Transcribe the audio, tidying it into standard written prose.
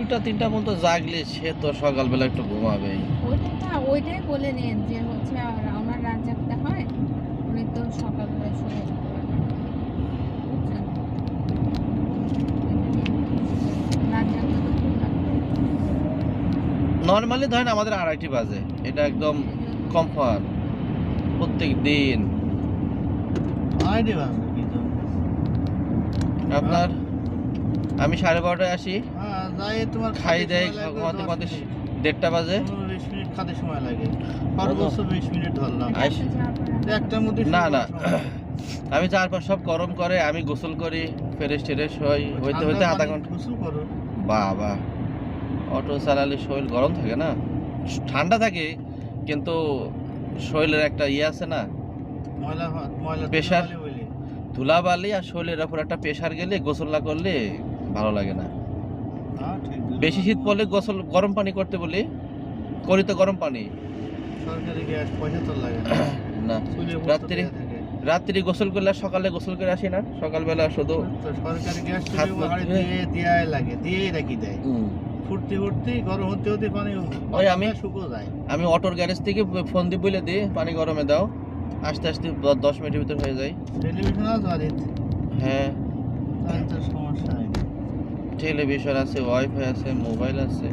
2টা 3টা পর্যন্ত জাগলে সে তো সকালবেলা একটু ঘুমাবেই। ওইটাই বলে নিন যে হচ্ছে আমার রাত জাগতে হয়, উনি তো সকালবেলা শুয়ে বুঝছেন? রাত জাগলে তো ঘুম লাগবে। নরমালি ধরেন আমাদের 2:30 বাজে, এটা একদম এই জন্য কমফর্ট প্রত্যেক দিন। আইডি বাজে কি তো আপনার আমি 12:30টায় আসি, হ্যাঁ যাই তোমার খাই খাইতে দেয় সময় লাগবে ঘুমাতে 10 ঘুমাতে মিনিট। 1:30টা বাজে। 15-20 মিনিট খাতে সময় লাগে, সর্বোচ্চ 20 মিনিট ধরলাম। আইস একটার মধ্যে না শুরু না করার সময়। আমি যাওয়ার পর সব গরম করে আমি গোসল করি, ফ্রেশ ট্রেশ হই, হইতে হইতে ঠান্ডা আধা পানি ঘন্টা। গোসল করো। বাবা, অটো চালালে শরীর গরম থাকে না, ঠান্ডা থাকে কিন্তু শরীরের একটা ইয়ে আছে না, ময়লা প্রেশার। ধুলাবালি বলে। ধুলাবালি আর শরীরের উপর একটা প্রেশার গেলে গোসল না করলে ভালো লাগে না। হ্যাঁ, ঠিক বেশি শীত পড়লে গোসল গরম পানি করতে বলি, করি তো গরম পানি। সরকারি গ্যাস পয়সা তো লাগে না। না চুলে রাত্রি রাত্রি গোসল করলে আর সকালে গোসল করে আসি না, সকালবেলা শুধু তো সরকারি গ্যাস হাত চুলে মুখ হাড়ি ধুয়ে। দিয়াই লাগে, দিয়েই রাখি দেয়। হুম। ফুটতে ফুটতে গরম হতে হতে পানি ওই আমি- শুকো যায়। আমি অটোর গ্যারেজ থেকে ফোন দিয়ে বলে দিই পানি গরমে দাও, আস্তে আস্তে 10 মিনিটের ভিতর হয়ে যায়। টেলিভিশন আছে বাড়িতে, হ্যাঁ, তাহলে তো সমস্যা হয় না। টেলিভিশন আছে, ওয়াইফাই আছে, মোবাইল আছে।